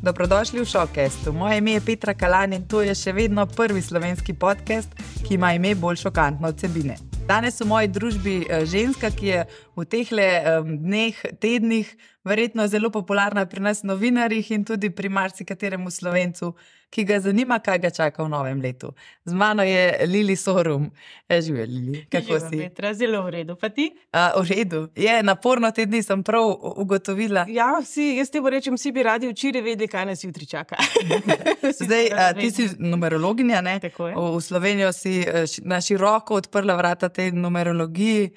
Dobrodošli v Šokestu. Moje ime je Petra Kalan in to je še vedno prvi slovenski podcast, ki ima ime bolj šokantno od vsebine. Danes v moji družbi ženska, ki je v tehle dneh, tednih verjetno zelo popularna pri nas novinarjih in tudi pri marsikateremu Slovencu, ki ga zanima, kaj ga čaka v novem letu. Z mano je Lili Sorum. Živijo, Lili, kako si? Petra, zelo v redu, pa ti? V redu. Je naporno te dni, sem prav ugotovila. Ja, jaz te rečem, vsi bi radi včeraj vedeli, kaj nas jutri čaka. Zdaj, ti si numerologinja, ne? Tako je. V Slovenijo si na široko odprla vrata tej numerologiji.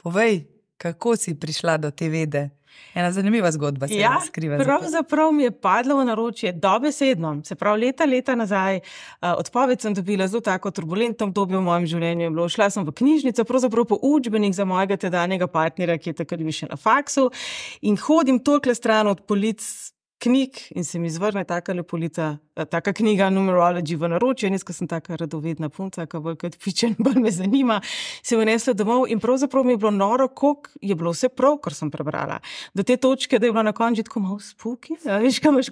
Povej, kako si prišla do te vede? Ena zanimiva zgodba se skriva. Pravzaprav mi je padlo v naročje dobesedno. Se pravi, leta nazaj odpoved sem dobila zelo tako turbulentno obdobje v mojem življenju. Šla sem v knjižnico, pravzaprav po učbenik za mojega tedanjega partnerja, ki je takrat bil še na faksu, in hodim tolikle stran od polic knjig in se mi zvrne taka lepolica, taka knjiga Numerology v naročje. Jaz, ko sem taka radovedna punca, ki bolj kot pičen, bolj me zanima, se mi nesla domov in pravzaprav mi je bilo noro, koliko je bilo vse prav, kar sem prebrala. Do te točke, da je bilo na koncu tako malo spooky, veš, kaj imaš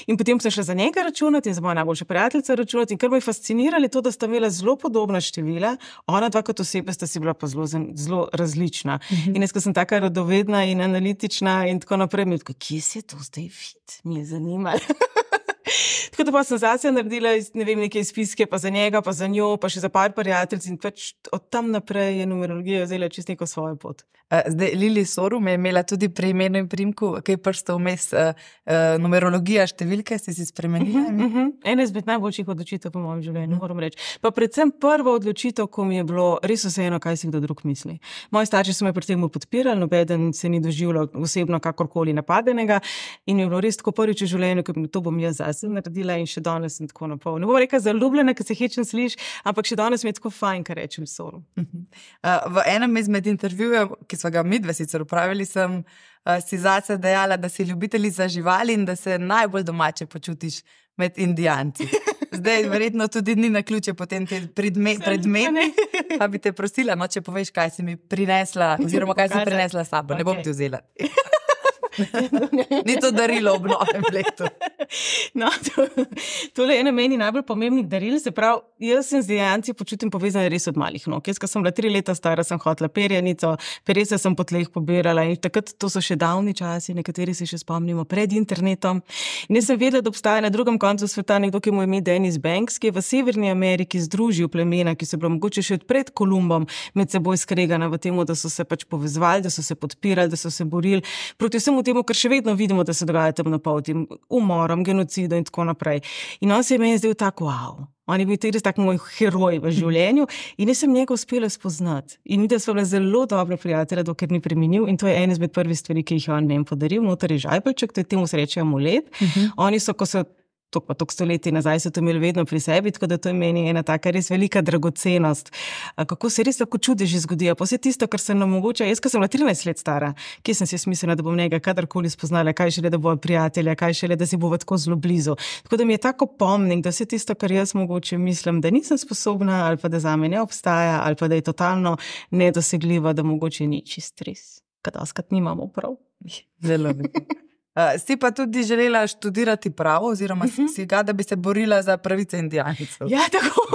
In potem sem šla za njega računati in za moja najboljša prijateljica računati in kar me je fasciniralo to, da sta imela zelo podobna števila, ona dva kot osebe sta si bila pa zelo različna. In jaz, ko sem taka radovedna in analitična in tako naprej, mi je tako, kje se je to zdaj vid? Mi je zanimalo. Tako da pa sem zase naredila, ne vem, neke izpiske, pa za njega, pa za njo, pa še za par prijateljic in pač od tam naprej je numerologija vzela čisto neko svojo pot. Zdaj, Lili Sorum je imela tudi pri imenu in priimku, kaj prsta vmes numerologija, številke si spremenila? Ena izmed najboljših odločitev po mojem življenju, moram reči. Pa predvsem prva odločitev, ko mi je bilo res vseeno, kaj si kdo drug misli. Moji starši so me pri tem podpirali, nobeden se ni doživljal osebno kakorkoli napadenega in mi je bilo res tako prvič v življenju, ko to bom jaz zase naredila in še danes sem tako napol. Ne bom rekla zaljubljena, ker se hečem sliš, ampak še danes mi je tako fajn, kar rečem Sorum. V enem izmed intervjujev, ki sva ga midve sicer upravili, sem si zase dejala, da si ljubiteljica živali in da se najbolj domače počutiš med Indijanci. Zdaj, verjetno tudi ni naključje potem te predmeti, pa bi te prosila, no, če poveš, kaj si mi prinesla, oziroma kaj si prinesla s sabo, ne bom ti vzela. Ni to darilo ob novem letu. No, tole je ena meni najbolj pomembnih daril, se pravi, jaz se z Indijanci počutim povezana res od malih nog. Jaz, ko sem bila 3 leta stara, sem hotela perjanico, perese sem po tleh pobirala in takrat to so še davni časi, nekateri se še spomnimo, pred internetom. In jaz sem vedela, da obstaja na drugem koncu sveta nekdo, ki mu ime Dennis Banks, ki je v Severni Ameriki združil plemena, ki so bila mogoče še pred Kolumbom med seboj skregana v tem, da so se pač povezovali, da so se podpirali, da so se borili proti vsemu temu, kar še vedno vidimo, da se dogaja tam napol, tem umorom, genocidu in tako naprej. In on se je meni zdel tako, wow. On je bil tudi tak moj heroj v življenju in jaz sem njega uspela spoznati. In videla sva bila zelo dobra prijatelja, dokler ni preminil in to je ena izmed prvih stvari, ki jih je on meni podaril. Noter je žajbelček, to je temu sreče amulet. Oni so, ko so toliko stoletij nazaj so to imeli vedno pri sebi, tako da to je meni ena taka res velika dragocenost. Kako se res tako čudeži zgodijo. Pa vse tisto, kar se nam mogoče, jaz, ko sem bila 13 let stara, kje sem si smislila, da bom njega kadarkoli spoznala, kaj šele, da bo prijatelja, kaj šele, da si bo tako zelo blizu. Tako da mi je tako pomnik, da vse tisto, kar jaz mogoče mislim, da nisem sposobna, ali pa da zame ne obstaja, ali pa da je totalno nedosegljivo, da mogoče ni čist res. Kad oskrat nimamo prav. Zelo lepo. Si pa tudi želela študirati pravo, oziroma si ga, da bi se borila za pravice Indijancev. Ja, tako.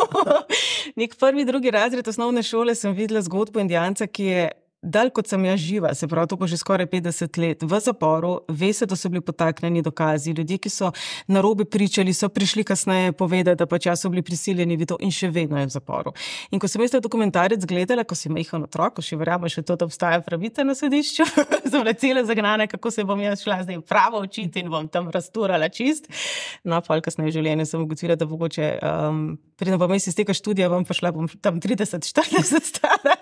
Nek 1., 2. razred osnovne šole sem videla zgodbo Indijanca, ki je dalj kot sem jaz živa, se pravi, to pa že skoraj 50 let, v zaporu, ve se, da so bili potaknjeni dokazi, ljudje, ki so narobe pričali, so prišli kasneje povedati, da pač so bili prisiljeni v to in še vedno je v zaporu. In ko sem jaz ta dokumentarec gledala, ko si majhen otrok, ko še verjamem še to, da obstaja pravica na sodišču, sem bila cela zagnana, kako se bom jaz šla zdaj pravo učiti in bom tam rasturala čist. No, pol kasneje v življenju sem ugotovila, da mogoče preden bom jaz iz tega študija bom tam 30-40 stara.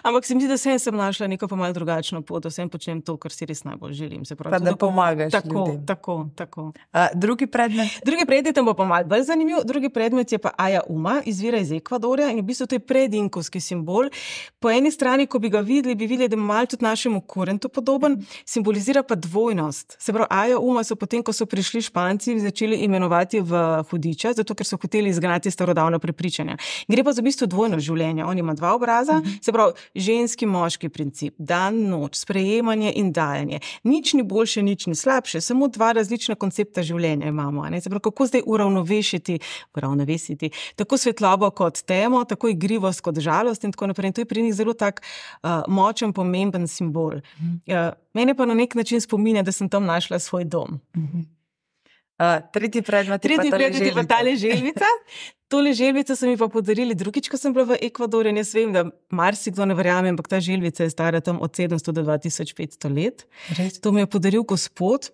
Ampak se mi zdi, da sem našla neko pa malo drugačno pot, da vsem počnem to, kar si res najbolj želim. Se pravi, pa da pomagaš ljudem. Tako. Drugi predmet? Drugi predmet bo pa malo bolj zanimiv. Drugi predmet je pa Aya Uma, izvira iz Ekvadorja in v bistvu to je predinkovski simbol. Po eni strani, ko bi ga videli, da je malo tudi našemu kurentu podoben, simbolizira pa dvojnost. Se pravi, Aya Uma so potem, ko so prišli Španci, začeli imenovati v hudiča, zato ker so hoteli izgnati starodavna prepričanja. Gre pa za v bistvu dvojno življenje. On ima 2 obraza, Se pravi, ženski, moški princip, dan, noč, sprejemanje in dajanje. Nič ni boljše, nič ni slabše, samo dva različna koncepta življenja imamo. Se pravi, kako zdaj uravnovesiti tako svetlobo kot temo, tako igrivost kot žalost in tako naprej. In to je pri njih zelo tak močen, pomemben simbol. Mene pa na nek način spominja, da sem tam našla svoj dom. Tretji predmet je pa tale želvica. Tole želvico so mi pa podarili drugič, ko sem bila v Ekvadorju. Jaz vem, da marsikdo ne verjame, ampak ta želvica je stara tam od 700 do 2500 let. Res? To mi je podaril gospod.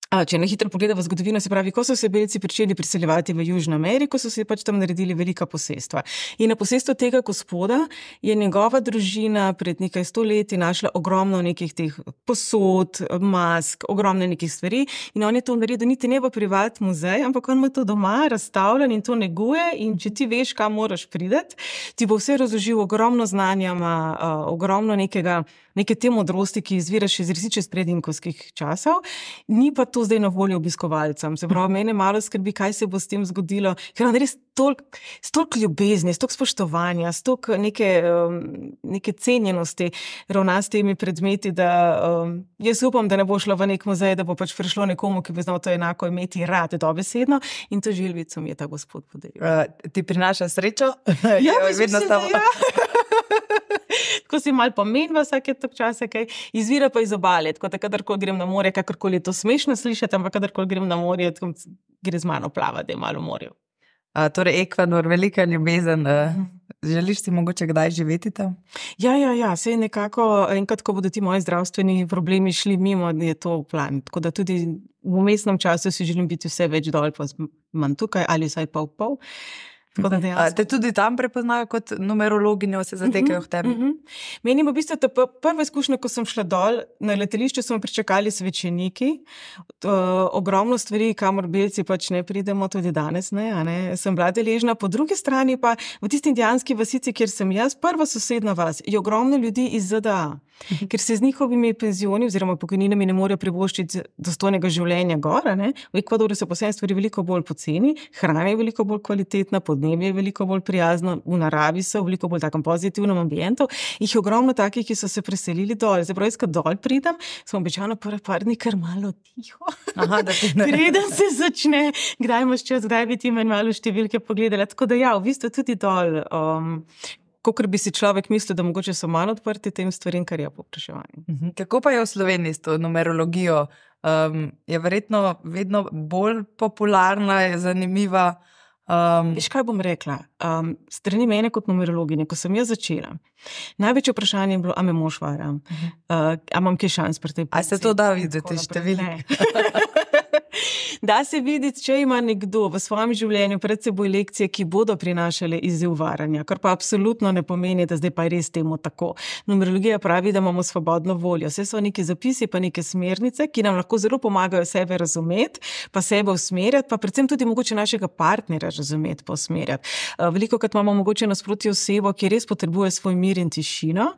Če na hitro pogledamo zgodovino, se pravi, ko so se belci pričeli priseljevati v Južno Ameriko, so se pač tam naredili velika posestva. In na posestvu tega gospoda je njegova družina pred nekaj 100 leti našla ogromno nekih teh posod, mask, ogromno nekih stvari in on je to naredil niti ne v privat muzej, ampak on ima to doma razstavljen in to neguje in če ti veš, kam moraš priti, ti bo vse razložil, ogromno znanja, ogromno neke te modrosti, ki izviraš iz resnično predinkovskih časov, ni pa to zdaj na voljo obiskovalcem. Se pravi, mene malo skrbi, kaj se bo s tem zgodilo, ker on res toliko ljubezni, toliko spoštovanja, toliko neke cenjenosti ravna s temi predmeti, da jaz upam, da ne bo šlo v nek muzej, da bo pač prišlo nekomu, ki bi znal to enako imeti rad, dobesedno, in to želvico mi je ta gospod podaril. Ti prinaša srečo? Ja, vedno stavno. Ja. Tako si malo pomenila vsake tok časa, kaj izvira pa iz obale, tako da kadarkoli grem na morje, kakorkoli je to smešno slišati, ampak kadarkoli grem na morje, gre z mano plava, da je malo v morju. Torej Ekvador, velika ljubezen. Želiš si mogoče kdaj živeti tam? Ja, sej nekako enkrat, ko bodo ti moji zdravstveni problemi šli mimo, je to v plan. Tako da tudi v vmesnem času si želim biti vse več dol, pa manj tukaj ali vsaj pol. Te tudi tam prepoznajo kot numerologinjo, se zatekajo v tebi? Meni v bistvu ta prva izkušnja, ko sem šla dol, na letališču smo pričakali svečeniki, ogromno stvari, kamor belci pač ne pridemo, tudi danes ne, sem bila deležna. Po drugi strani pa v tisti indijanski vasici, kjer sem jaz, prva sosedna vas, je ogromno ljudi iz ZDA, ker se z njihovimi penzioni oziroma pokojninami ne morejo privoščiti dostojnega življenja gor. V Ekvadorju so posebej stvari veliko bolj poceni, hrana je veliko bolj kvalitetna, podnebje je veliko bolj prijazno, v naravi so, v veliko bolj takem pozitivnem ambientu. Jih je ogromno takih, ki so se preselili dol. Zdaj, jaz, ko dol pridem, sem običajno prvi par dni kar malo tiho. Preden se začne, kdaj imaš čas, kdaj bi ti malo številke pogledala. Tako da ja, v bistvu tudi dol. Kakor bi si človek mislil, da mogoče so malo odprti tem stvarim, kar je povpraševanje. Kako pa je v Sloveniji s to numerologijo? Je verjetno vedno bolj popularna, je zanimiva? Veš, kaj bom rekla? Strani mene kot numerologinje, ko sem jaz začela, največje vprašanje je bilo, a me mož vara? A imam kaj šans pri tej poklici? A se to da videti številke? Da se videti, če ima nekdo v svojem življenju pred seboj lekcije, ki bodo prinašale izziv varanja, kar pa absolutno ne pomeni, da zdaj pa je res temu tako. Numerologija pravi, da imamo svobodno voljo. Vse so neki zapisi, pa neke smernice, ki nam lahko zelo pomagajo sebe razumeti, pa sebe usmerjati, pa predvsem tudi mogoče našega partnerja razumeti, pa usmerjati. Velikokrat imamo mogoče nasproti osebo, ki res potrebuje svoj mir in tišino.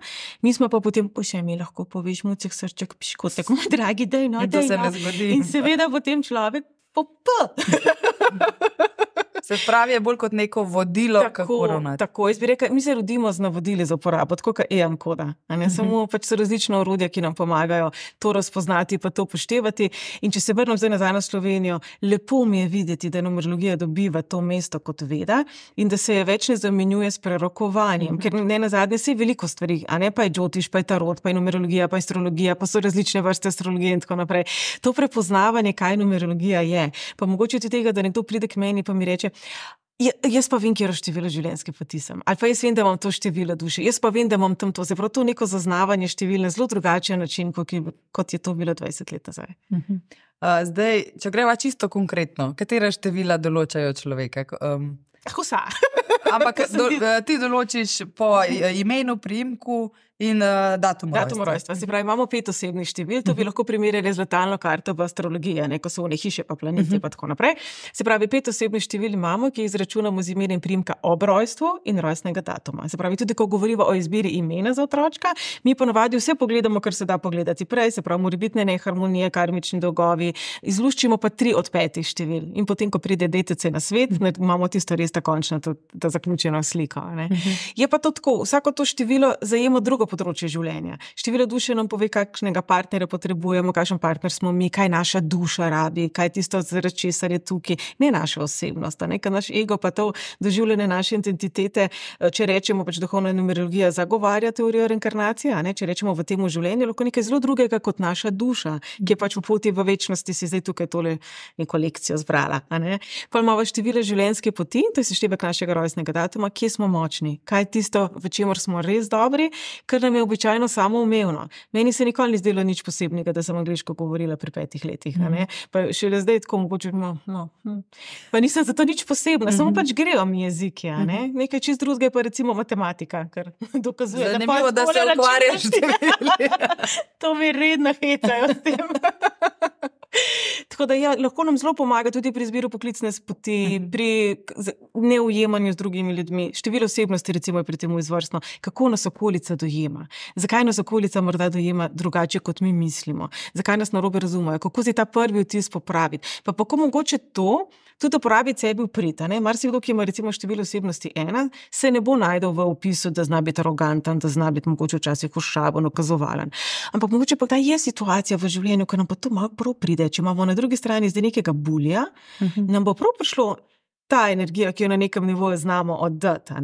Mi smo pa potem, še mi lahko poveš, mucek, srček, piškotek, moj dragi, dej, no. In seveda potem človek Se pravi, je bolj kot neko vodilo, kako ravnati. Tako, jaz bi rekla, mi se rodimo z navodili za uporabo, tako kot EM koda. Samo pač so različna orodja, ki nam pomagajo to razpoznati, pa to upoštevati. In če se vrnem zdaj nazaj na Slovenijo, lepo mi je videti, da numerologija dobiva to mesto kot veda in da se je več ne zamenjuje s prerokovanjem, ker ne nazadnje se je veliko stvari, pa je džotiš, pa je tarot, pa je numerologija, pa je astrologija, pa so različne vrste astrologije in tako naprej. To prepoznavanje, kaj numerologija je, pa mogoče tudi tega, da nekdo pride k meni pa mi reče, jaz pa vem, kjer število življenjske poti sem. Ali pa jaz vem, da imam to število duše. Jaz pa vem, da imam tam to. Zapravo to neko zaznavanje števil na zelo drugačen način, kot je to bilo 20 let nazaj. Zdaj, če greva čisto konkretno, katera števila določajo človeka? Vsa. Ampak ti določiš po imenu, priimku, in datum rojstva. Se pravi, imamo 5 osebnih števil, to bi lahko primerjali z letalno karto v astrologiji, ko so one hiše pa planete pa tako naprej. Se pravi, 5 osebnih števil imamo, ki jih izračunamo z imenom in priimka ob rojstvu in rojstnega datuma. Se pravi, tudi ko govorimo o izbiri imena za otročka, mi ponavadi vse pogledamo, kar se da pogledati prej, se pravi, morebitne neharmonije, karmični dolgovi, izluščimo pa 3 od 5 števil. In potem, ko pride detece na svet, imamo tisto res končno, ta zaključeno sliko. Je pa to tako, vsako to število zajema drugo področje življenja. Število duše nam pove, kakšnega partnerja potrebujemo, kakšen partner smo mi, kaj naša duša rabi, kaj je tisto, zaradi česar je tukaj, ne naša osebnost, ker naš ego pa to doživljanje naše identitete, če rečemo pač duhovna numerologija zagovarja teorijo reinkarnacije, če rečemo v tem življenju, lahko nekaj zelo drugega kot naša duša, ki je pač v poti v večnosti si zdaj tukaj tole neko lekcijo zbrala. Pa imamo število življenjske poti, to je seštevek našega rojstnega datuma, kje smo močni, kaj je tisto, v čemer smo res dobri, kar nam je običajno samoumevno. Meni se nikoli ni zdelo nič posebnega, da sem angleško govorila pri 5 letih. Pa šele zdaj tako mogoče, pa nisem zato nič posebna, samo pač grejo mi jeziki. Nekaj čist drugega je pa recimo matematika, ker dokazuje, zanimivo, da se ukvarjaš s tem. To mi redno hecajo s tem. Tako da lahko nam zelo pomaga tudi pri izbiru poklicne poti, pri neujemanju z drugimi ljudmi. Število osebnosti recimo je pri tem izvrstno. Kako nas okolica dojema? Zakaj nas okolica morda dojema drugače, kot mi mislimo? Zakaj nas narobe razumejo? Kako si ta prvi vtis popraviti? Pa kako mogoče to tudi uporabiti sebi v prid. Marsikdo, ki ima recimo število osebnosti 1, se ne bo najdel v opisu, da zna biti aroganten, da zna biti mogoče včasih ošaben, okazovalen. Ampak mogoče pa ta je situacija v življenju, ko nam pa to malo prav pride. Če imamo na drugi strani zdaj nekega bulja, nam bo prav prišlo ta energija, ki jo na nekem nivoju znamo oddati.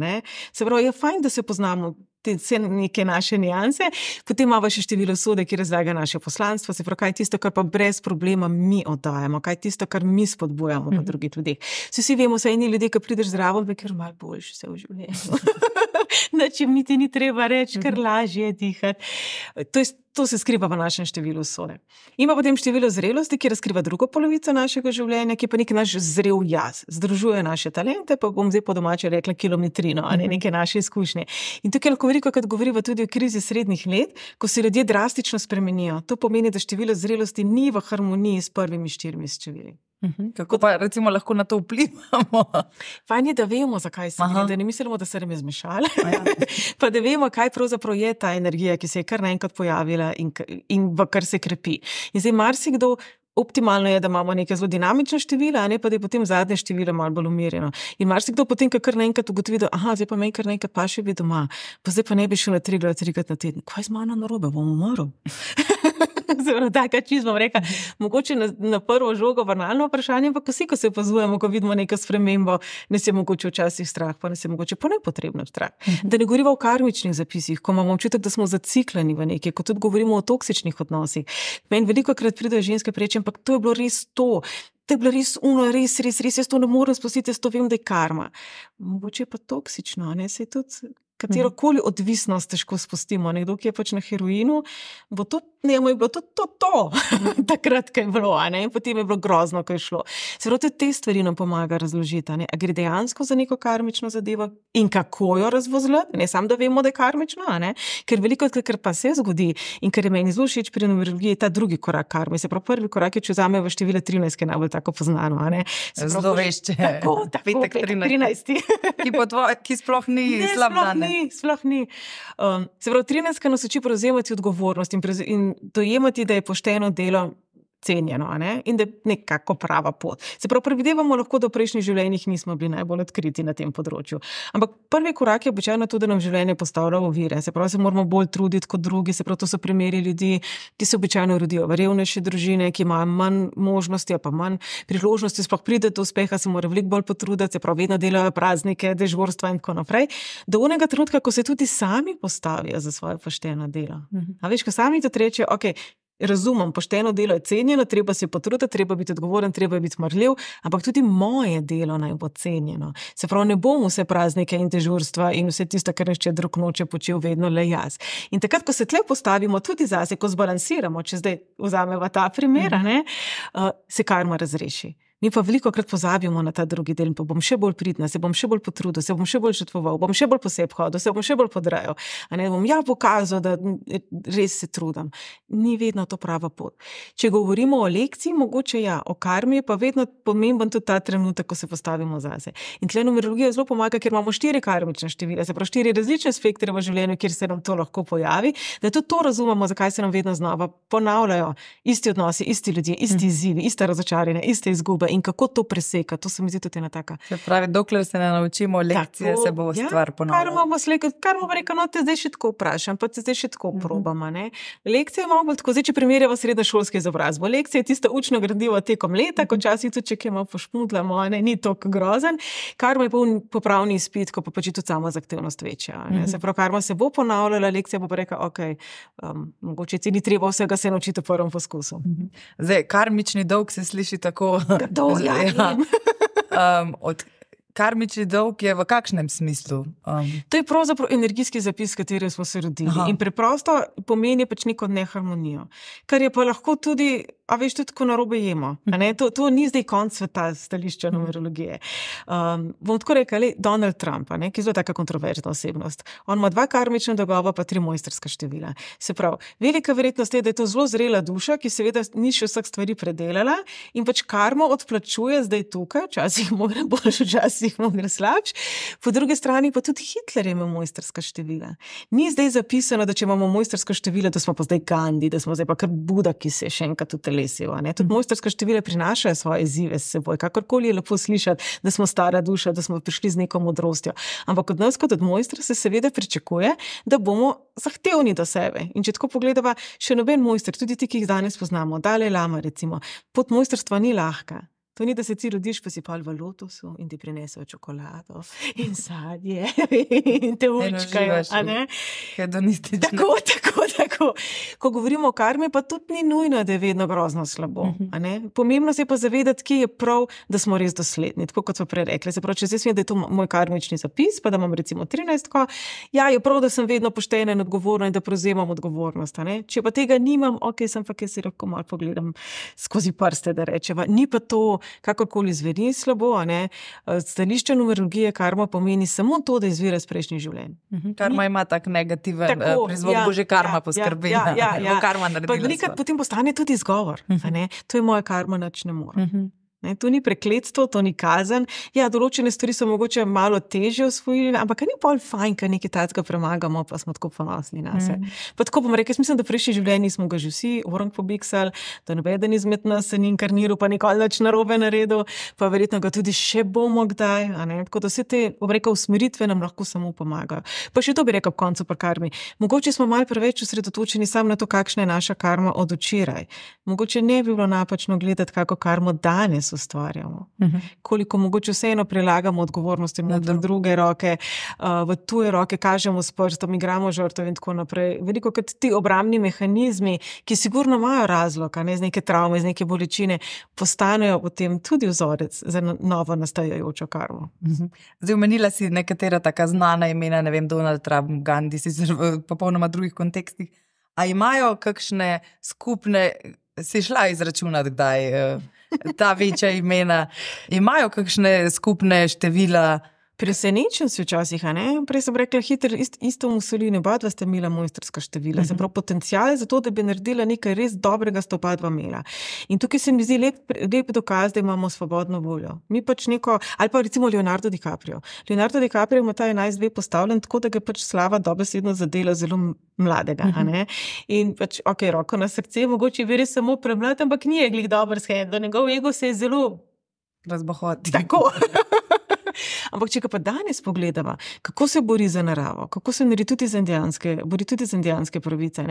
Se pravi, je fajn, da se poznamo vse neke naše nianse, potem imamo še število sode, ki razlaga naše poslanstvo, se pravi, kaj je tisto, kar pa brez problema mi oddajamo, kaj je tisto, kar mi spodbujamo v drugih ljudeh. Vsi vemo, so eni ljudje, ki prideš zraven, ker malo boljše se v življenju. Načim niti ni treba reči, kar lažje je dihati. To se skriva v našem številu sode. Ima potem število zrelosti, ki razkriva drugo polovico našega življenja, ki pa nek naš zrel jaz. Združuje naše talente, pa bom zdaj po domače rekla kilometrino, neke naše izkušnje. In tukaj lahko velikokrat govoriva tudi o krizi srednjih let, ko se ljudje drastično spremenijo. To pomeni, da število zrelosti ni v harmoniji s prvimi 4 števili. Kako pa recimo lahko na to vplivamo? Fajn je, da vemo, zakaj se gre, da ne mislimo, da se nam je zmešala. Pa da vemo, kaj pravzaprav je ta energija, ki se je kar naenkrat pojavila in v kar se krepi. In zdaj marsikdo, optimalno je, da imamo neke zelo dinamične števila, ne pa da je potem zadnje število malo bolj umirjeno. In marsikdo potem, kar naenkrat ugotovi, da zdaj pa meni kar naenkrat pa še bi doma, pa zdaj pa ne bi šel na 3 na teden. Kaj z mano narobe, bom umrl? Zelo taka čisto bom rekla, mogoče na prvo žogo banalno vprašanje, ampak vsi, ko se opazujemo, ko vidimo neko spremembo, nas je mogoče včasih strah, pa nas je mogoče pa nepotrebno strah. Da ne govorimo o karmičnih zapisih, ko imamo občutek, da smo zacikleni v nekaj, ko tudi govorimo o toksičnih odnosih. Meni velikokrat pridejo ženske preči, ampak to je bilo res to. To je bilo res res, jaz to ne morem spustiti, jaz to vem, da je karma. Mogoče je pa toksično, se je tudi katerokoli odvisnost težko spustimo. Nekdo, ki je pač na heroinu, bo to, njemu je bilo to, takrat, ko je bilo, in potem je bilo grozno, ko je šlo. Se pravi, te stvari nam pomaga razložiti, a gre dejansko za neko karmično zadevo in kako jo razvozljati, ne samo, da vemo, da je karmično, ker veliko, kar pa se zgodi in kar je meni zelo všeč pri numerologiji, je ta drugi korak karme. Se pravi, prvi korak je, če vzamemo število 13, ki je najbolj tako poznano, Zelo vešče. Tako, petek 13. Ki sploh ni slab dan. Sploh ni. Se pravi, 13 nas uči prevzemati odgovornost in dojemati, da je pošteno delo cenjeno, in da je nekako prava pot. Se pravi, predvidevamo lahko, da v prejšnjih življenjih nismo bili najbolj odkriti na tem področju. Ampak prvi korak je običajno to, da nam življenje postavlja ovire. Se pravi, se moramo bolj truditi kot drugi, se pravi, to so primeri ljudi, ki se običajno rodijo v revnejše družine, ki imajo manj možnosti, pa manj priložnosti, sploh pride do uspeha, se mora veliko bolj potruditi, se pravi, vedno delajo praznike, dežurstva in tako naprej. Do onega trenutka, ko se tudi sami postavijo za svoje pošteno delo. A veš, ko sami to rečejo, razumem, pošteno delo je cenjeno, treba se potruditi, treba biti odgovoren, treba biti marljiv, ampak tudi moje delo naj bo cenjeno. Se pravi, ne bom vse praznike in dežurstva in vse tisto, kar nešče drug noče počel vedno le jaz. In takrat, ko se tle postavimo tudi zase, ko zbalansiramo, če zdaj vzameva ta primer, se karma razreši. Mi pa velikokrat pozabimo na ta drugi del in pa bom še bolj pridna, se bom še bolj potrudil, se bom še bolj žrtvoval, bom še bolj poseb hodil, se bom še bolj podrajal. Bom pokazal, da res se trudim. Ni vedno to prava pot. Če govorimo o lekciji, mogoče o karmi je pa vedno pomemben tudi ta trenutek, ko se postavimo zase. In tle numerologija zelo pomaga, ker imamo 4 karmične števila, se pravi 4 različne spektre v življenju, kjer se nam to lahko pojavi, da tudi to razumemo, zakaj se nam vedno znova ponavljajo isti odnosi, isti ljudje, isti izzivi, ista razočaranja, iste izgube. In kako to preseka, to se mi zdi tudi ena taka. Se pravi, dokler se ne naučimo lekcije, se bo stvar ponavljala. Kar bomo rekel, no, te zdaj še tako vprašam, pa te zdaj še tako probamo. Lekcija je malo bolj tako, zdaj, če primerjava srednješolsko izobrazbo. Lekcija je tisto učno gradivo tekom leta, ko časih tudi, če kaj malo pošmudlamo, ni toliko grozen. Karma je popravni izpit, ko pa pač tudi samo zahtevnost večja. Se pravi, karma se bo ponavljala, lekcija bo pa rekla, mogoče ti ni treba vsega se naučiti v prvem poskusu. Zdaj, karmični dolg se sliši tako... Karmični dolg je v kakšnem smislu? To je pravzaprav energijski zapis, s katerim smo se rodili. In preprosto pomeni pač neko neharmonijo. Kar je pa lahko tudi, tudi tako narobe jemo. To ni zdaj konc sveta stališča numerologije. Bom tako rekel, Donald Trump, ki je zelo taka kontroverzna osebnost. On ima 2 karmična dolgova, pa 3 mojstrska števila. Se pravi, velika verjetnost je, da je to zelo zrela duša, ki seveda ni še vseh stvari predelala in pač karmo odplačuje zdaj tukaj, včasih mu gre boljše, včasih mu gre slabše. Po drugi strani pa tudi Hitler ima mojstrska števila. Ni zdaj zapisano, da če imamo mojstrska števila, da smo pa zdaj Gandhi, da smo zdaj pa kar Buda, ki se je še enkrat utelesil. Tudi mojstrska števila prinašajo svoje izzive s seboj. Kakorkoli je lepo slišati, da smo stara duša, da smo prišli z neko modrostjo. Ampak od nas kot od mojstra se seveda pričakuje, da bomo zahtevni do sebe. In če tako pogledava, še noben mojster, tudi ti, ki jih danes poznamo, Dalaj Lama recimo, pot mojstrstva ni lahka. To ni, da se ti rodiš, pa si pol v lotusu in ti prinesejo čokolado in sadje in te učkajo. Hedonistično. Tako. Ko govorimo o karmi, pa tudi ni nujno, da je vedno grozno slabo. Pomembno se je pa zavedati, kje je prav, da smo res dosledni. Tako kot smo prej rekli. Se pravi, če zdaj smem, da je to moj karmični zapis, pa da imam recimo 13, je prav, da sem vedno poštena in odgovorna in da prevzemam odgovornost. Če pa tega nimam, sem pa, kaj si lahko malo pogledam skozi prste, da rečeva. Ni pa to kakorkoli zveri slabo, stališče numerologije karma pomeni samo to, da izvira iz prejšnjih življenj. Karma ima tak negativen prizvok, bo že karma poskrbi. Karma naredila. Potem postane tudi izgovor. To je moja karma, nič ne more. To ni prekletstvo, to ni kazen. Določene stvari so mogoče malo težje osvojili, ampak ni pol fajn, ker nekaj takega premagamo, pa smo tako ponosni na se. Pa tako bom rekel, mislim, da v prejšnji življenji smo ga že vsi orang pobiksali, da nobeden izmed nas se ni inkarniral, pa nikoli nič narobe naredil, pa verjetno ga tudi še bomo kdaj. Tako da vse te, bom rekel, usmeritve nam lahko samo pomagajo. Pa še to bi rekel ob koncu pri karmi. Mogoče smo malo preveč osredotočeni samo na to, kakšna je naša karma od včeraj. Mogoče ne bi bilo napačno gledati, kako karmo danes ustvarjamo. Koliko mogoče vseeno prelagamo odgovornosti na druge roke, v tuje roke kažemo s prstom, igramo žrtev in tako naprej. Veliko kot ti obrambni mehanizmi, ki sigurno imajo razlog, z neke travme, z neke bolečine, postanejo potem tudi vzorec za novo nastajajočo karmo. Zdaj omenila si nekatera taka znana imena, ne vem, Donald Trump, Gandhi, sicer v popolnoma drugih kontekstih. A imajo kakšne skupne, si šla izračunati kdaj ta večja imena, imajo kakšne skupne števila? Presenečen si včasih, Prej sem rekla, Hitler, isto Mussolini, oba sta imela mojstrska števila. Se pravi, potencial za to, da bi naredila nekaj res dobrega, sta oba imela. In tukaj se mi zdi lep dokaz, da imamo svobodno voljo. Mi pač ali pa recimo Leonardo DiCaprio. Leonardo DiCaprio ima ta 11-2 postavljen tako, da ga pač slava dobesedno zadela zelo mladega. In pač, roko na srce, mogoče je res samo premlad, ampak ni je glih dober shendel. Njegov ego se je zelo razbohotil. Tako. Ampak če ga pa danes pogledamo, kako se bori za naravo, kako se bori tudi za indijanske pravice,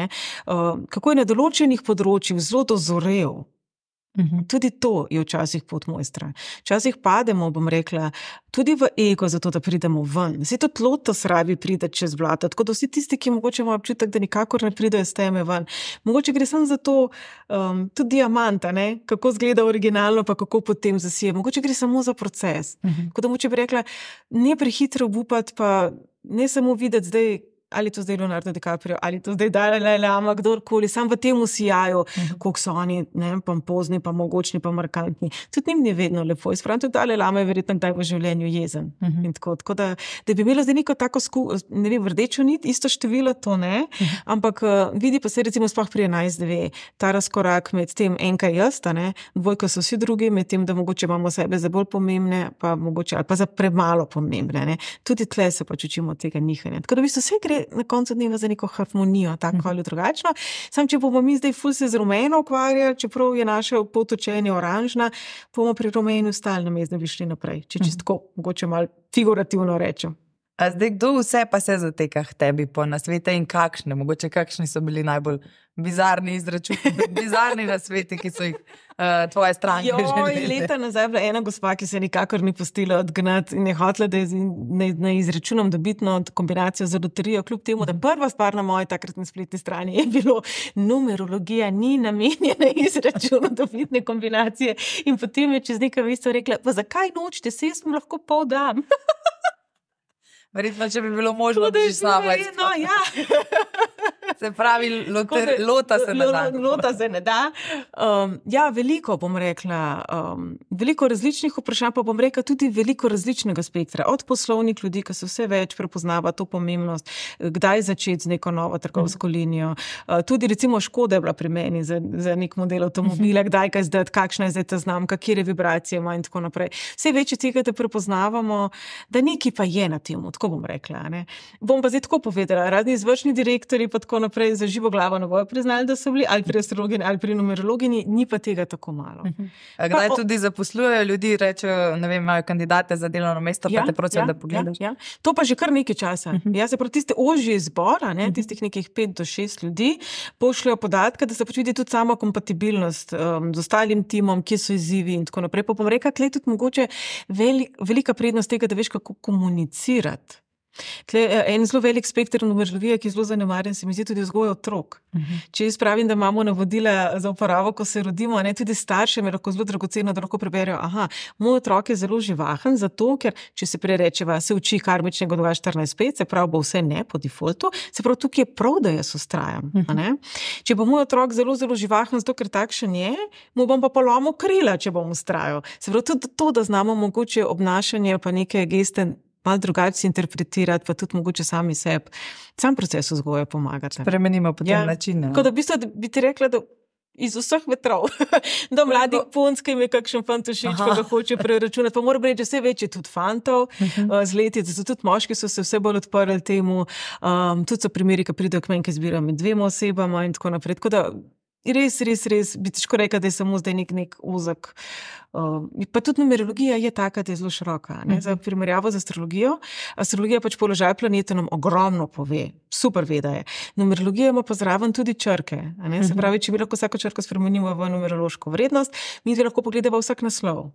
kako je na določenih področjih zelo dozorel. Tudi to je včasih pot mojstra. Včasih pademo, bom rekla, tudi v ego, zato da pridemo ven. Vse to lotos rabi pride čez blato, tako da vsi tisti, ki mogoče imajo občutek, da nikakor ne pridejo s teme ven. Mogoče gre samo za to, tudi diamanta, kako zgleda originalno, pa kako potem zasije. Mogoče gre samo za proces. Tako da mogoče bi rekla, ne prehitro obupati, pa ne samo videti zdaj, ali to zdaj Leonardo DiCaprio, ali to zdaj Dalai Lama, kdorkoli, sam v tem sijaju, koliko so oni, ne, pompozni, pa mogočni, pa markantni. Tudi njim ni vedno lepo. Izpravim, tudi Dalai Lama je verjetno kdaj v življenju jezen. In tako da bi imela zdaj neko tako ne vem, rdečo nit, isto število, to ne, ampak vidi pa se recimo sploh pri 11-2, ta razkorak med tem enka jaz, ne, dvojka so vsi drugi, med tem, da mogoče imamo sebe za bolj pomembne, pa mogoče, ali pa za premalo pomembne, ne. Tudi tle se pač učimo tega nihanja. Tako da v bistvu vse gre na koncu dneva za neko harmonijo, tako ali drugačno. Sam, če bomo mi zdaj ful se z rumeno ukvarjali, čeprav je naše potočenje oranžna, bomo pri rumenu stali namesto, da bi šli naprej. Če čistko, mogoče malo figurativno rečem. A zdaj, kdo vse pa se zateka k tebi po nasvete in kakšne? Mogoče kakšni so bili najbolj bizarni izračuni, bizarni nasveti, ki so jih tvoje stranke želeli? Leta nazaj bila ena gospa, ki se nikakor ni pustila odgnati in je hotela, da je izračunam dobitno kombinacijo za loterijo, kljub temu, da prva stvar na moji takratni spletni strani je bilo, numerologija ni namenjena izračunu dobitne kombinacije, in potem je čez nekaj mesecev rekla, pa zakaj nočete, se jaz vam lahko pol dam. Verjetno, če bi bilo možno, bi že sama Se pravi, lota se ne da. Lota se ne da. Ja, veliko, bom rekla, veliko različnih vprašanj, pa bom rekla tudi veliko različnega spektra. Od poslovnih ljudi, ki se vse več prepoznava to pomembnost, kdaj začeti z neko novo trgovsko linijo. Tudi recimo škoda je bila pri meni za nek model avtomobila, kdaj kaj zdaj, kakšna je zdaj ta znamka, kjer je vibracija in tako naprej. Vse več tega, da prepoznavamo, da nekaj pa je na tem, tako bom rekla. Ne? Bom pa zdaj tako povedala, razni izvršni direktori pa tako naprej za živo glavo ne bojo priznali, da so bili ali pri astrologini ali pri numerologini, ni pa tega tako malo. Kdaj tudi zaposlujejo ljudi, rečejo, ne vem, imajo kandidate za delovno mesto, pa te prosim, da pogledaš. Ja. To pa že kar nekaj časa. Jaz se prav tiste ožji izbora, tistih nekih 5 do 6 ljudi, pošljajo podatke, da se pač vidi tudi sama kompatibilnost z ostalim timom, kje so izzivi in tako naprej. Pa bom rekla, tle tudi mogoče velika prednost tega, da veš, kako komunicirati. En zelo velik spekter numerologije, ki je zelo zanemarjen, se mi zdi tudi vzgoja otrok. Če jaz pravim, da imamo navodila za uporabo, ko se rodimo, tudi starše me lahko zelo dragoceno, da lahko preberejo, moj otrok je zelo živahen, zato, ker če se prej rečeva, se uči karmičnega doga 14-5, se pravi, bo vse ne po defaultu, se pravi, tukaj je prav, da jaz ustrajam. Če bo moj otrok zelo, zelo živahen, zato, ker takšen je, mu bom pa polomil krila, če bom ustrajal. Se pravi, tudi to, da znamo mogoče obnašanje pa neke geste malo drugače interpretirati, pa tudi mogoče sami sebi. Sam proces vzgoje pomagati. Spremenimo po tem načinu. Tako da v bistvu bi ti rekla, da iz vseh vetrov, do mladih punc, ki mi je kakšen fant všeč, pa ga hoče preračunati, pa moram reči, da vse več je tudi fantov z leti, tudi moški so se vse bolj odprli temu, tudi so primeri, ki pridejo k meni, ki zbirajo med 2 osebama in tako naprej. Tako da res, bi težko rekla, da je samo zdaj nek ozek. Pa tudi numerologija je taka, da je zelo široka. Za primerjavo z astrologijo. Astrologija pač položaj planeta nam ogromno pove. Super veda je. Numerologija ima pa zraven tudi črke. Se pravi, če bi lahko vsako črko spremenimo v numerološko vrednost, mi lahko pogledamo vsak naslov.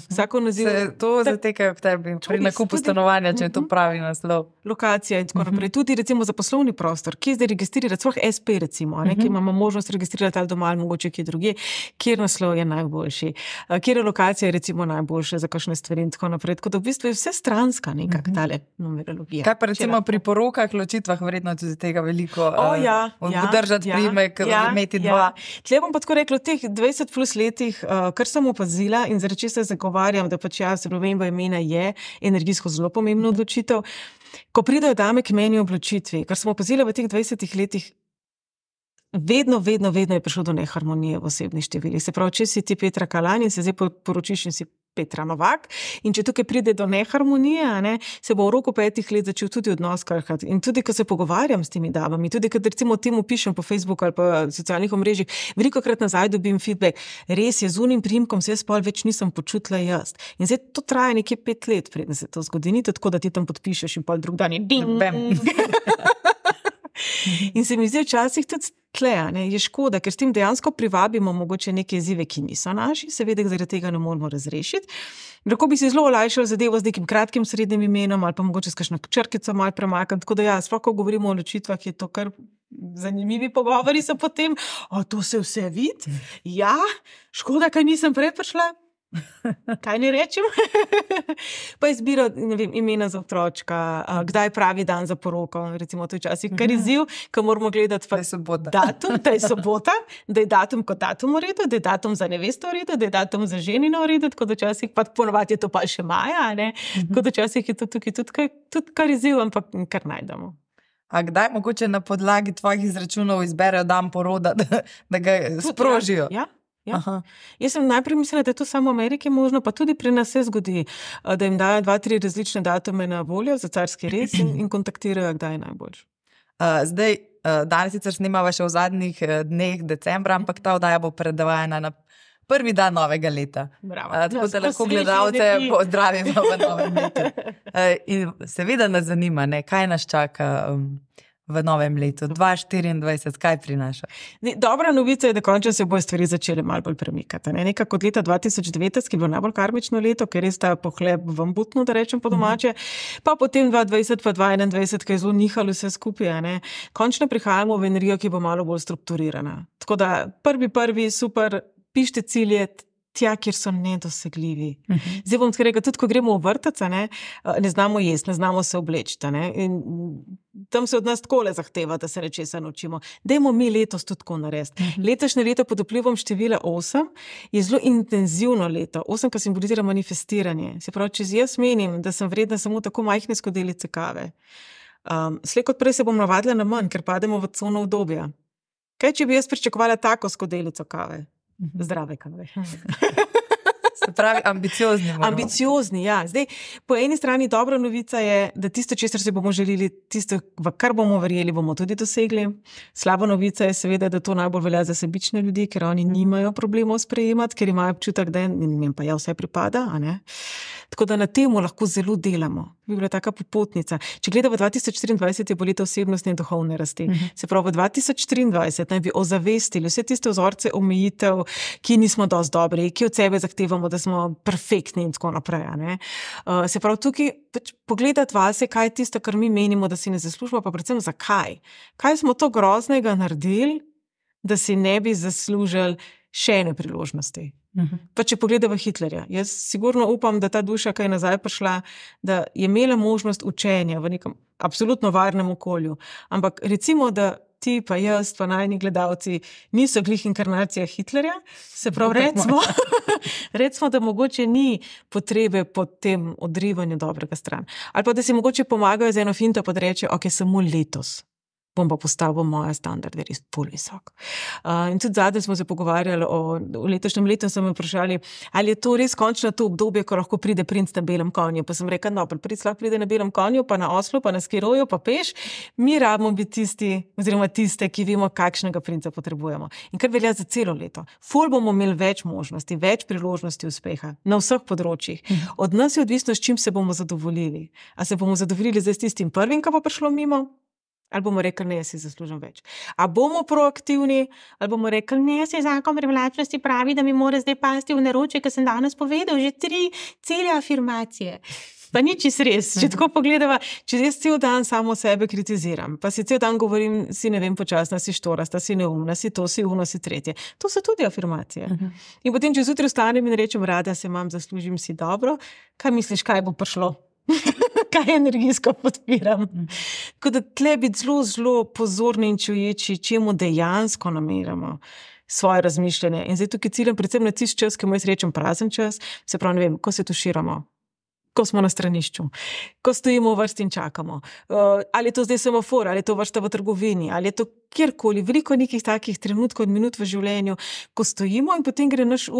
Vsako naziv. Se to zatekajo k tebi pri nakupu stanovanja, če je to pravi naslov. Lokacija in tako naprej. Tudi recimo za poslovni prostor, kje zdaj registrirati, sploh SP recimo, ki imamo možnost registrirati ali doma ali mogoče kje drugje, kjer naslov je najboljši, kjer lokacija je recimo najboljša za kakšne stvari in tako naprej. Tako da v bistvu je vse stranska nekak tale numerologija. Kaj pa recimo pri porokah, ločitvah, verjetno tudi tega veliko obdržati primek, imeti 2. Tle bom pa tako rekla, v teh 20 plus letih, kar sem opazila in zaradi česa zagovarjam, da pač sprememba imena je energijsko zelo pomembna odločitev. Ko pridejo dame k meni v odločitvi, kar sem opazila v teh 20 letih, vedno je prišlo do neharmonije v osebnih številih. Se pravi, če si ti Petra Kalan in se zdaj poročiš in si Petra Novak, in če tukaj pride do neharmonije, se bo v roku 5 let začel tudi odnos krhati. In tudi, ko se pogovarjam s temi damami, tudi, ko recimo temu pišem po Facebooku ali pa socialnih omrežjih, velikokrat nazaj dobim feedback, res je, z unim priimkom se jaz pol več nisem počutila jaz. In zdaj to traja nekje 5 let, preden se to zgodi, ni tako, da ti tam podpišeš in pol drug dan je ding, In se mi zdi včasih tudi tle, je škoda, ker s tem dejansko privabimo mogoče neke izzive, ki niso naši, seveda zaradi tega ne moramo razrešiti. Lahko bi si zelo olajšali zadevo z nekim kratkim srednjim imenom ali pa mogoče s kakšno črkico malo premakniti. Tako da sploh ko govorimo o ločitvah, je to kar zanimivi pogovori so potem. To se vse vidi? Ja, škoda, kaj nisem prej prišla. Kaj ne rečem? Pa izbiro, ne vem, imena za otročka, kdaj je pravi dan za poroko, recimo to včasih kar izziv, ko moramo gledati datum, da je sobota, da je datum kot datum v redu, da je datum za nevesto v redu, da je datum za ženino v redu, tako da včasih pa ponovadi je to pa še maja, ne? Tako da včasih je to tukaj tudi kar izziv, ampak kar najdemo. A kdaj mogoče na podlagi tvojih izračunov izberejo dan poroda, da ga sprožijo? Ja. Jaz sem najprej mislila, da je to samo v Ameriki možno, pa tudi pri nas se zgodi, da jim dajo 2-3 različne datume na voljo za carski rez in kontaktirajo, kdaj je najboljši. Zdaj, danes sicer snimava še v zadnjih dneh decembra, ampak ta oddaja bo predvajana na prvi dan novega leta. Tako da lahko gledalce pozdravimo v novem letu. In seveda nas zanima, kaj nas čaka v novem letu, 2024, kaj prinaša? Dobra novica je, da končno se bojo stvari začele malo bolj premikati. Nekako od leta 2019, ki je bilo najbolj karmično leto, ker je res ta pohleb vam butno, da rečem po domače, pa potem 2020 pa 2021, ki je zelo nihalo vse skupaj. Končno prihajamo v energijo, ki bo malo bolj strukturirana. Tako da prvi, super, pišite cilje tja, kjer so nedosegljivi. Zdaj bom rekel, tudi ko gremo v vrtec, ne znamo jesti, ne znamo se obleči. In tam se od nas takole zahteva, da se nečesa naučimo. Dajmo mi letos tudi tako narediti. Letošnje leto pod vplivom števila 8 je zelo intenzivno leto. 8, ki simbolizira manifestiranje. Se pravi, če jaz menim, da sem vredna samo tako majhne skodelice kave, slej kot prej se bom navadila na manj, ker pademo v cono obdobja. Kaj, če bi jaz pričakovala tako skodelico kave? Zdrave kave. Se pravi, ambiciozni. Ambiciozni, ja. Zdaj, po eni strani dobra novica je, da tisto, česar si bomo želeli, tisto, v kar bomo verjeli, bomo tudi dosegli. Slaba novica je seveda, da to najbolj velja za sebične ljudi, ker oni nimajo problemov sprejemati, ker imajo občutek, da jim pa vse pripada, a ne? Tako da na temu lahko zelo delamo. Bi bila taka popotnica. Če gleda v 2024 je bo leto osebnostne in duhovne rasti. Se pravi, v 2023 naj bi ozavestili vse tiste vzorce omejitev, ki nismo dosti dobri, ki od sebe zahtevamo, da smo perfektni in tako naprej. Se pravi, tukaj pogledati vase, kaj je tisto, kar mi menimo, da si ne zaslužimo, pa predvsem zakaj. Kaj smo to groznega naredili, da si ne bi zaslužili še ene priložnosti. Pa če pogledamo Hitlerja, jaz sigurno upam, da ta duša, ki je nazaj prišla, da je imela možnost učenja v nekem absolutno varnem okolju. Ampak recimo, da ti pa jaz, pa najni gledalci niso glih inkarnacija Hitlerja, se pravi, recimo, da mogoče ni potrebe po tem odrivanju dobrega stran. Ali pa da si mogoče pomagajo z eno finto, pa da reče, ok, samo letos bom pa postavil moje standarde res bolj visok. In tudi zadnje smo se pogovarjali v letošnjem letu, so me vprašali, ali je to res končno to obdobje, ko lahko pride princ na belem konju. Pa sem rekel, no, princ lahko pride na belem konju, pa na oslu, pa na skiroju, pa peš. Mi rabimo biti tisti, oziroma tiste, ki vemo, kakšnega princa potrebujemo. In kar velja za celo leto. Ful bomo imeli več možnosti, več priložnosti uspeha na vseh področjih. Od nas je odvisno, s čim se bomo zadovoljili. A se bomo zadovoljili zdaj s tistim prvim, ki bo prišlo mimo? Ali bomo rekli, ne, jaz si zaslužim več. A bomo proaktivni, ali bomo rekli, ne, se zakon privlačnosti pravi, da mi mora zdaj pasti v naročje, ker sem danes povedal že 3 cele afirmacije. Pa ni čisto res. Če tako pogledava, če jaz cel dan samo sebe kritiziram, pa si cel dan govorim, si ne vem počasna, si štorasta, si neumna, si to, si uno, si tretje. To so tudi afirmacije. In potem, če zjutraj vstanem in rečem, rada se imam, zaslužim si dobro, kaj misliš, kaj bo prišlo? Kaj energijsko podpiram. Tako da tle biti zelo pozorni in čuječi, čemu dejansko nameramo svoje razmišljanje. In zdaj tukaj ciljam predvsem na tisti čas, ki mu jaz rečem prazen čas, se pravi, ne vem, ko se tuširamo, ko smo na stranišču, ko stojimo v vrsti in čakamo. Ali je to zdaj semafor, ali je to vrsta v trgovini, ali je to kjerkoli, veliko nekih takih trenutkov in minut v življenju, ko stojimo in potem gre naš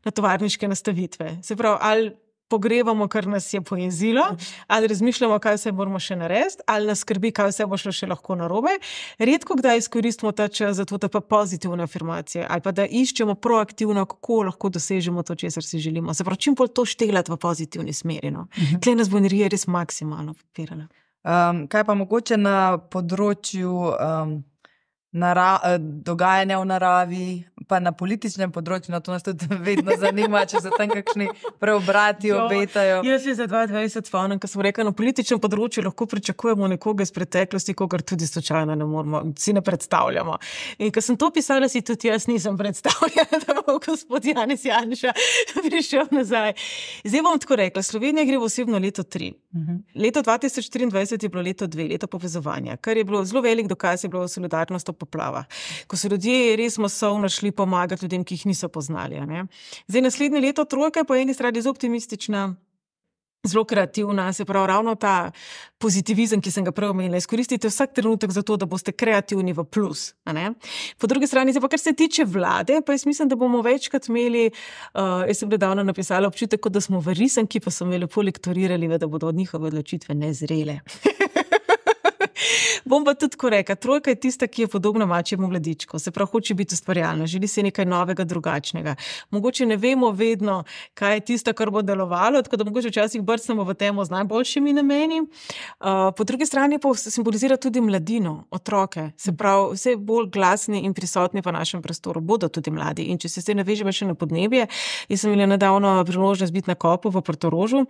na tovarniške nastavitve. Se pravi, ali pogrevamo, kar nas je pojezilo, ali razmišljamo, kaj vse moramo še narediti, ali nas skrbi, kaj vse bo šlo še lahko narobe. Redko kdaj izkoristimo ta čas za to, da pa pozitivne afirmacije, ali pa da iščemo proaktivno, kako lahko dosežemo to, česar si želimo. Se pravi, čim bolj to šteglati v pozitivni smeri. Tle nas bo energija res maksimalno podpirala. Kaj pa mogoče na področju dogajanja v naravi, pa na političnem področju, to nas tudi vedno zanima, če se tam kakšni preobrati obetajo. Jaz se za 22 spomnim, ko smo rekli, na političnem področju lahko pričakujemo nekoga iz preteklosti, kogar tudi slučajno ne moramo, si ne predstavljamo. In ko sem to pisala, si tudi jaz nisem predstavljala, da bo gospod Janez Janša prišel nazaj. Zdaj bom tako rekla, Slovenija gre v osebno leto 3. Leto 2024 je bilo leto 2, leto povezovanja, kar je bilo zelo velik dokaz, je bilo solidarnost ob poplavah. Ko so ljudje res masovno šli pomagati ljudem, ki jih niso poznali. Ne? Zdaj naslednje leto 3 je po eni strani zelo optimistična, zelo kreativna, se pravi ravno ta pozitivizem, ki sem ga prej omenila. Izkoristite vsak trenutek za to, da boste kreativni v plus. Ne? Po drugi strani, pa kar se tiče vlade, pa jaz mislim, da bomo večkrat imeli, jaz sem nedavno napisala občutek, kot da smo v risanki, pa so me lepo lektorirali, da bodo od njihove odločitve nezrele. Bom pa tudi tako rekla, 3 je tista, ki je podobna mačjemu mladičku, se pravi, hoče biti ustvarjalna, želi se nekaj novega, drugačnega. Mogoče ne vemo vedno, kaj je tisto, kar bo delovalo, tako da mogoče včasih brcnemo v temo z najboljšimi nameni. Po drugi strani pa simbolizira tudi mladino, otroke, se pravi, vse bolj glasni in prisotni v našem prostoru bodo tudi mladi. In če se zdaj navežemo še na podnebje, jaz sem imela nedavno priložnost biti na kopu v Portorožu.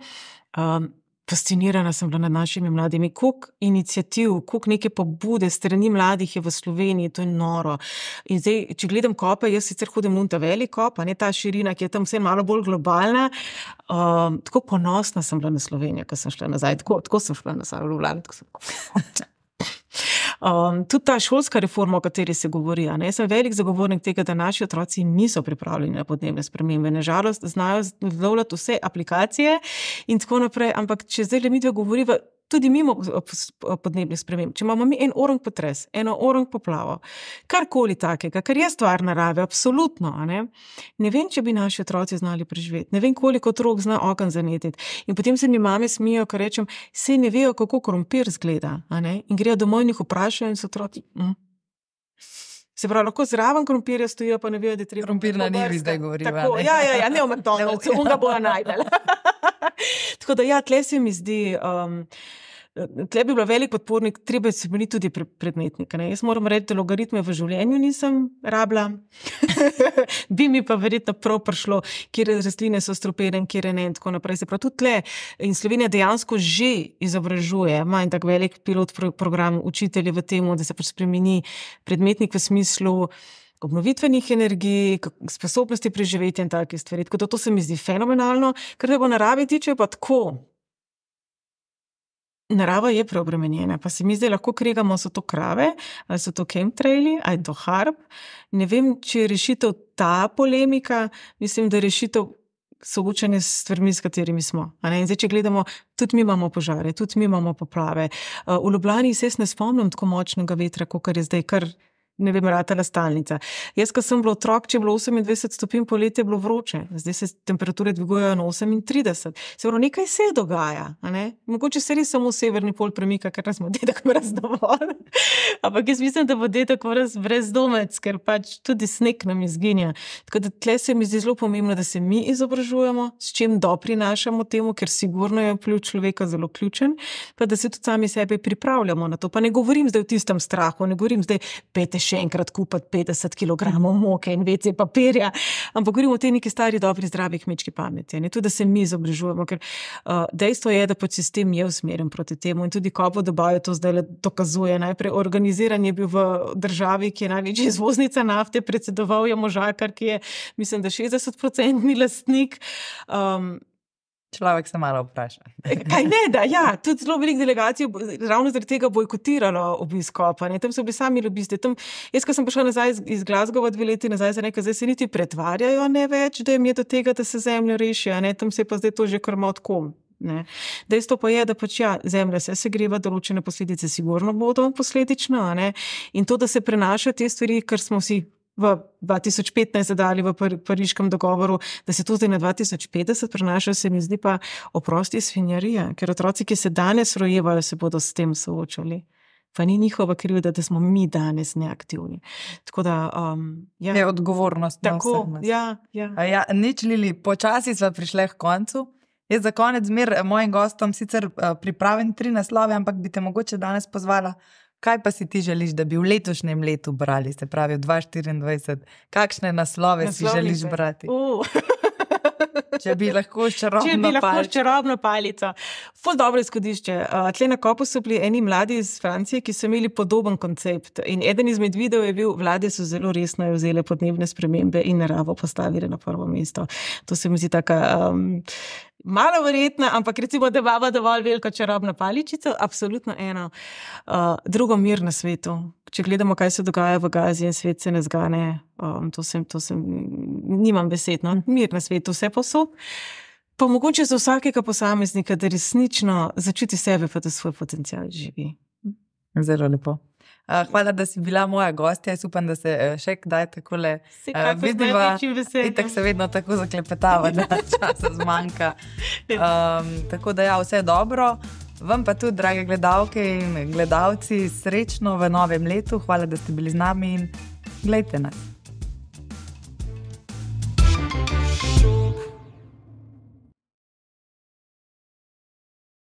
Fascinirana sem bila nad našimi mladimi, koliko iniciativ, koliko neke pobude strani mladih je v Sloveniji, to je noro. In zdaj, če gledam kope, jaz sicer hodim ta velik kop, a ne ta širina, ki je tam vse malo bolj globalna, tako ponosna sem bila na Slovenijo, ko sem šla nazaj, tako sem šla nazaj v Ljubljano, tako sem... Tudi ta šolska reforma, o kateri se govori, jaz sem velik zagovornik tega, da naši otroci niso pripravljeni na podnebne spremembe. Nažalost, znajo zlovljati vse aplikacije in tako naprej, ampak če zdaj le midve govoriva tudi mimo podnebnih sprememb, če imamo mi en orang potres, eno orang poplavo, karkoli takega, kar je stvar narave, absolutno, ne vem, če bi naši otroci znali preživeti, ne vem, koliko otrok zna ogenj zanetiti. In potem se mi mame smijo, ko rečem, saj ne vejo, kako krompir zgleda, in grejo domov in jih vprašajo in so otroci, Se pravi, lahko zraven krompirja stojijo, pa ne vejo, da je treba... Krompir na njivi zdaj govoriva. Tako, ja, ne v McDonald'su, on ga bo najdel. Tako da ja, tle se mi zdi... Tle bi bila velik podpornik, treba se meni tudi predmetnik. Jaz moram reči, da logaritme v življenju nisem rabila. Bi mi pa verjetno prav prišlo, kjer rastline so strupene, kjer ne in tako naprej. Se pravi, tudi tle. In Slovenija dejansko že izobražuje, ima in tak velik pilot program učitelje v temu, da se spremeni predmetnik v smislu obnovitvenih energij, sposobnosti preživetja in take stvari. Tako da to se mi zdi fenomenalno, ker da bo naravi tiče pa tako. Narava je preobremenjena, pa se mi zdaj lahko kregamo, so to krave, ali so to chemtraili, ali je to harp. Ne vem, če je rešitev ta polemika, mislim, da je rešitev soočanje s stvarmi, s katerimi smo. In zdaj, če gledamo, tudi mi imamo požare, tudi mi imamo poplave. V Ljubljani se jaz ne spomnim tako močnega vetra, kot je zdaj, kar ne vem, ratala stalnica. Jaz, ko sem bila otrok, če je bilo 28 stopinj poletje, je bilo vroče. Zdaj se temperature dvigujejo na 38. Se pravi, nekaj se dogaja. Mogoče se res samo v severni pol premika, ker smo dedek mraz dovolj. Ampak jaz mislim, da bo dedek mraz brezdomec, ker pač tudi sneg nam izginja. Tako da tle se mi zdi zelo pomembno, da se mi izobražujemo, s čim doprinašamo temu, ker sigurno je vpliv človeka zelo ključen, pa da se tudi sami sebe pripravljamo na to. Pa ne govorim zdaj v tistem strahu, ne govorim zdaj, pete še enkrat kupati 50 kg moke in WC papirja, ampak govorimo o tej neki stari, dobri, zdravi kmečki pameti. Tudi, da se mi izobražujemo, ker dejstvo je, da podsistem je usmerjen proti temu in tudi Kopo Dobavje to zdaj dokazuje. Najprej organiziran je bil v državi, ki je največja izvoznica nafte, predsedoval je možakar, ki je, mislim, da 60% lastnik. Človek se malo vpraša. Kaj ne, da, ja, tudi zelo veliko delegacij ravno zaradi tega bojkotiralo obisk Kopa. Tam so bili sami lobisti. Jaz, ko sem prišla nazaj iz Glasgowa 2 leti nazaj, za nekaj, zdaj se niti pretvarjajo ne več, da jim je do tega, da se zemlja reši. Tam se je pa zdaj to že kar malo tako. Dejstvo pa je, da pač ja, zemlja se segreva, določene posledice sigurno bodo posledično. In to, da se prenaša te stvari, kar smo si v 2015 zadali v pariškem dogovoru, da se to zdaj na 2050 prenaša, se mi zdi pa oprosti svinjarija, ker otroci, ki se danes rojevajo, se bodo s tem soočali. Pa ni njihova krivda, da smo mi danes neaktivni. Tako da, ja. Je odgovornost. Tako, ja. Nič, Lili, počasi sva prišle k koncu. Jaz za konec mojim gostom sicer pripravim 3 naslove, ampak bi te mogoče danes pozvala Kaj pa si ti želiš, da bi v letošnjem letu brali, se pravi v 2024? Kakšne naslove si želiš brati? Če bi lahko s čarobno palico. Ful dobro izhodišče. Tle na kopu so bili eni mladi iz Francije, ki so imeli podoben koncept. In eden izmed videov je bil, vlade so zelo resno vzele podnebne spremembe in naravo postavile na prvo mesto. To se mi zdi taka malo verjetna, ampak recimo, da imamo dovolj veliko čarobno paličico, absolutno eno. Drugo, mir na svetu. Če gledamo, kaj se dogaja v Gazi in svet se ne zgane, nimam besed, no? Mir na svetu, vse povsod. Pa mogoče za vsakega posameznika, da resnično začuti sebe, pa da svoj potencial živi. Zelo lepo. Hvala, da si bila moja gostja. Jaz upam, da se še kdaj takole vidiva. Itak se vedno tako zaklepetava, da časa zmanjka. Tako da ja, vse dobro. Vam pa tudi, drage gledalke in gledalci, srečno v novem letu. Hvala, da ste bili z nami in gledajte nas.